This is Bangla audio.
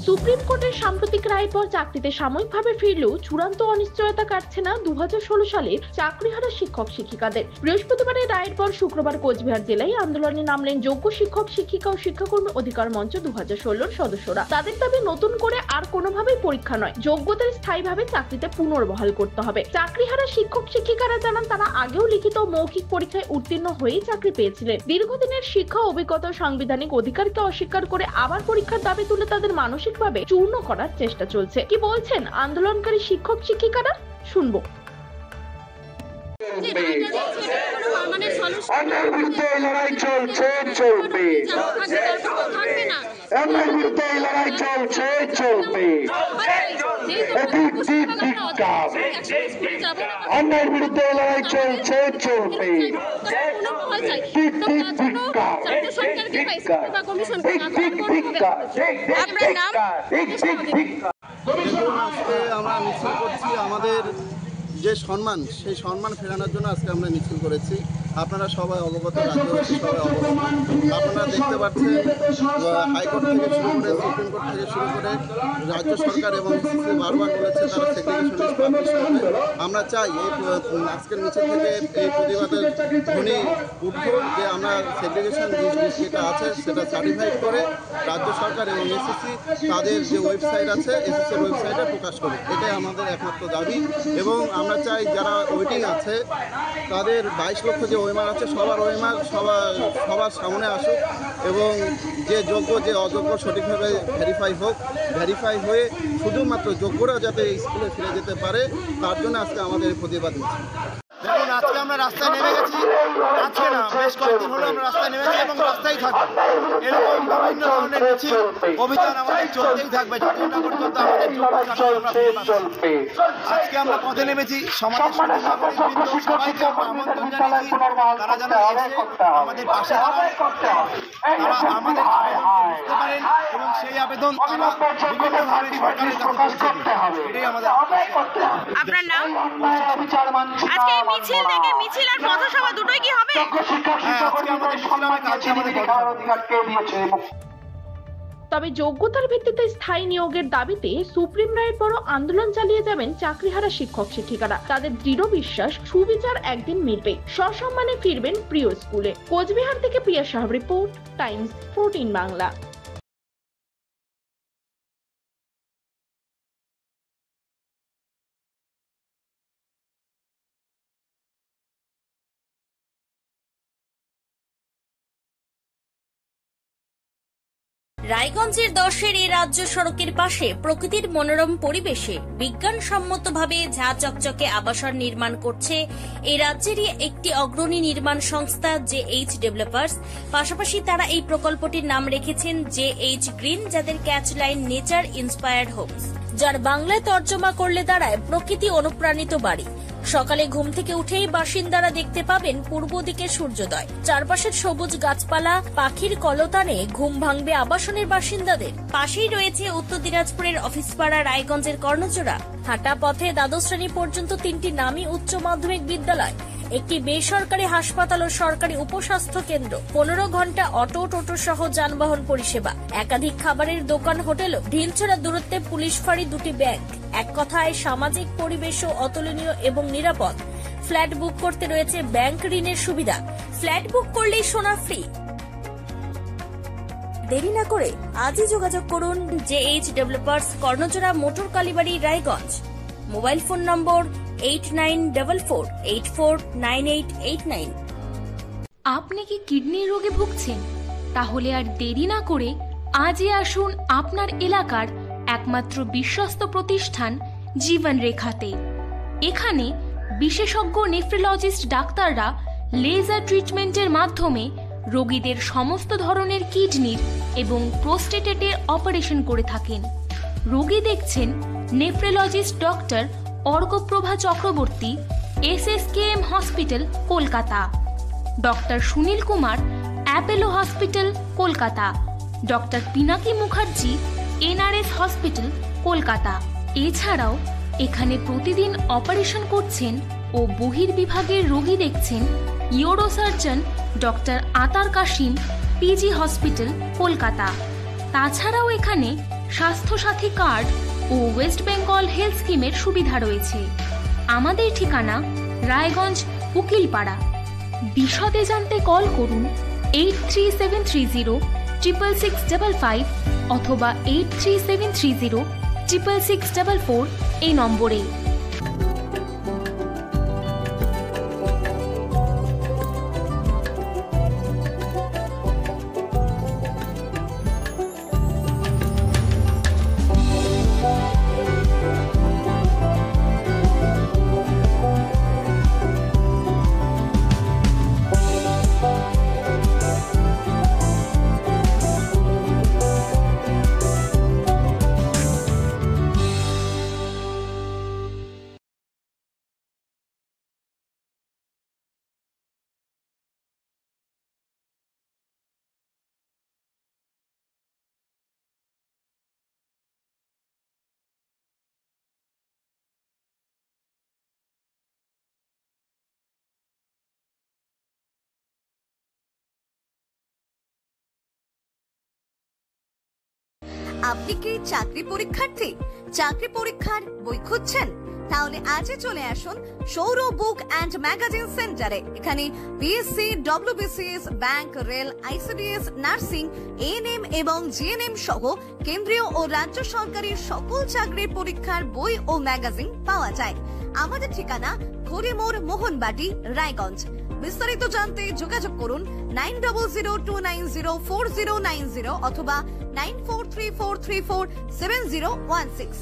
সুপ্রিম কোর্টের সাম্প্রতিক রায়ের পর চাকরিতে সাময়িকভাবে ফিরলেও চূড়ান্ত অনিশ্চয়তা কাটছে না 2016 সালের চাকরিহারা শিক্ষক শিক্ষিকাদের। বৃহস্পতিবারের রায়ের পর শুক্রবার কোচবিহার জেলায় আন্দোলনে নামলেন যোগ্য শিক্ষক শিক্ষিকা ও শিক্ষাকর্মী অধিকার মঞ্চ 2016 সদস্যরা। তাদের দাবি নতুন করে আর কোনোভাবেই পরীক্ষা নয়, যোগ্যতার স্থায়ীভাবে চাকরিতে পুনর্বহাল করতে হবে। চাকরিহারা শিক্ষক শিক্ষিকারা জানান তারা আগেও লিখিত মৌখিক পরীক্ষায় উত্তীর্ণ হয়েই চাকরি পেয়েছিলেন। দীর্ঘদিনের শিক্ষা অভিজ্ঞতা সাংবিধানিক অধিকারকে অস্বীকার করে আবার পরীক্ষার দাবি তুলে তাদের মানসিকভাবে চূর্ণ করার চেষ্টা চলছে। কি বলছেন আন্দোলনকারী শিক্ষক শিক্ষিকারা, শুনবো। লড়াই চলছে চলবে, অন্যের বিরুদ্ধে লড়াই চলছে চলবে, অন্যের বিরুদ্ধে লড়াই চলছে চলবে। আমরা মিছিল করছি, আমাদের যে সম্মান সেই সম্মান ফেরানোর জন্য আজকে আমরা মিছিল করেছি। আপনারা সবাই অবগত, রাজ্যবাসী সবাই অবগত। আপনারা দেখতে পাচ্ছেন হাইকোর্ট থেকে শুরু করে সুপ্রিম কোর্ট থেকে শুরু করে রাজ্য সরকার এবং সিসি বারবার বলেছে তারা সেগ্রিগেশন লিস্ট পাবলিশ করবে। আমরা চাই এই আজকের মিছিল থেকে এই প্রতিবাদের ধ্বনি উঠব যে আমরা সেগ্রিগেশন লিস্ট যেটা আছে সেটা সার্টিফাইড করে রাজ্য সরকার এবং এসএসসি তাদের যে ওয়েবসাইট আছে এসএসসির ওয়েবসাইটে প্রকাশ করে। এটাই আমাদের একমাত্র দাবি। এবং আমরা চাই যারা ওয়েটিং আছে তাদের 22 লক্ষ যে ওয়েমার আছে সবার ওয়েমার সবার সামনে আসুক এবং যে যোগ্য যে অযোগ্য সঠিকভাবে ভেরিফাই হয়ে শুধুমাত্র যোগ্যরা যাতে স্কুলে ফিরে যেতে পারে তার জন্য আজকে আমাদের প্রতিবাদ হচ্ছে। দেখুন, আজকে আমরা রাস্তায় নেমে গেছি, আজকে না বেশ কয়েকদিন হলো আমরা রাস্তায় নেমেছি এবং রাস্তায় থাকবো। এরকম বিভিন্ন ধরনের মিছিল অভিযান আমাদের চলতেই থাকবে যতদিন না পর্যন্ত আমাদের আজকে আমরা পথে নেমেছি। সমাজের সবাইকে আমরা আমন্ত্রণ জানিয়েছি তারা যেন এসে আমাদের পাশে দাঁড়ায়, তারা আমাদের আবেদনকে বুঝতে পারেন এবং সেই আবেদন তারা বিভিন্নভাবে সরকারের কাছে পৌঁছে দেবে। এটাই আমাদের। আপনার নাম? আজকে মিছিল থেকে মিছিল আর পথসভা দুটোই কি হবে? আজকে আমাদের মিছিল হবে, কালকে আমাদের পথসভা। তবে যোগ্যতার ভিত্তিতে স্থায়ী নিয়োগের দাবিতে সুপ্রিম রায়ের পরও আন্দোলন চালিয়ে যাবেন চাকরিহারা শিক্ষক শিক্ষিকারা। তাদের দৃঢ় বিশ্বাস সুবিচার একদিন মিলবে, সসম্মানে ফিরবেন প্রিয় স্কুলে। কোচবিহার থেকে প্রিয়া সাহাব রিপোর্ট, টাইমস 14 বাংলা। রায়গঞ্জের 10-এর এই রাজ্য সড়কের পাশে প্রকৃতির মনোরম পরিবেশে বিজ্ঞানসম্মতভাবে ঝা চকচকে আবাসন নির্মাণ করছে এই রাজ্যেরই একটি অগ্রণী নির্মাণ সংস্থা JH ডেভেলপার্স। পাশাপাশি তারা এই প্রকল্পটির নাম রেখেছেন JH গ্রিন, যাদের catch line nature inspired homes, যার বাংলায় তর্জমা করলে দাঁড়ায় প্রকৃতি অনুপ্রাণিত বাড়ি। সকালে ঘুম থেকে উঠেই বাসিন্দারা দেখতে পাবেন পূর্ব দিকে সূর্যোদয়, চারপাশের সবুজ গাছপালা, পাখির কলতানে ঘুম ভাঙবে আবাসনের বাসিন্দাদের। পাশেই রয়েছে উত্তর দিনাজপুরের অফিসপাড়া রায়গঞ্জের কর্ণচূড়া। হাঁটা পথে দ্বাদশ শ্রেণী পর্যন্ত 3টি নামী উচ্চ মাধ্যমিক বিদ্যালয়, একটি বেসরকারি হাসপাতাল ও সরকারি উপস্বাস্থ্য কেন্দ্র, 15 ঘন্টা অটো টোটো সহ যানবাহন পরিষেবা, একাধিক খাবারের দোকান, হোটেলও, ঢিলছড়া দূরত্বে পুলিশ ফাঁড়ি, 2টি ব্যাংক। এক কথায় সামাজিক পরিবেশও অতুলনীয় এবং নিরাপদ। ফ্ল্যাট বুক করতে রয়েছে ব্যাংক ঋণের সুবিধা, ফ্ল্যাট বুক করলেই সোনা ফ্রি। দেরি না করে আজই যোগাযোগ করুন JH developers, Karnachura, motor Kalibari, Raiganj. Mobile phone number 8944849889। আপনি কি কিডনি রোগে ভুগছেন? তাহলে আর দেরি না করে আজই আসুন আপনার এলাকার একমাত্র বিশ্বস্ত প্রতিষ্ঠান জীবন রেখাতে। এখানে বিশেষজ্ঞ নেফ্রোলজিস্ট ডাক্তাররা লেজার ট্রিটমেন্টের মাধ্যমে রোগীদের সমস্ত ধরনের কিডনির এবং প্রোস্টেটের অপারেশন করে থাকেন। রোগী দেখছেন nephrologist doctor Arkaprava Chakraborty, SSKM hospital, Kolkata. Doctor Sunil Kumar, Apollo hospital, Kolkata. Doctor Pinaki Mukherjee, NRS hospital, Kolkata. এছাড়াও এখানে প্রতিদিন অপারেশন করছেন ও বহির্বিভাগের রোগী দেখছেন ইউরোসার্জন ডক্টর আতার কাশিম, PG হসপিটাল, কলকাতা। তাছাড়াও এখানে স্বাস্থ্যসাথী কার্ড ও ওয়েস্ট বেঙ্গল হেলথ স্কিমের সুবিধা রয়েছে। আমাদের ঠিকানা রায়গঞ্জ উকিলপাড়া। বিশদে জানতে কল করুন 8373306655 অথবা 8373306644 এই নম্বরে। আপনি কি চাকরি পরীক্ষার্থী? চাকরি পরীক্ষার বই খুঁজছেন? তাহলে আজই চলে আসুন সৌর বুক অ্যান্ড ম্যাগাজিন সেন্টারে। এখানে BSc, WBCS, bank, rail, ICDS, nursing, ANM এবং জিএনএম সহ কেন্দ্রীয় ও রাজ্য সরকারের সকল চাকরির পরীক্ষার বই ও ম্যাগাজিন পাওয়া যায়। আমাদের ঠিকানা খড়িমোড়, মোহনবাটি, রায়গঞ্জ। বিস্তারিত জানতে যোগাযোগ করুন 9002904090 অথবা 9434347016।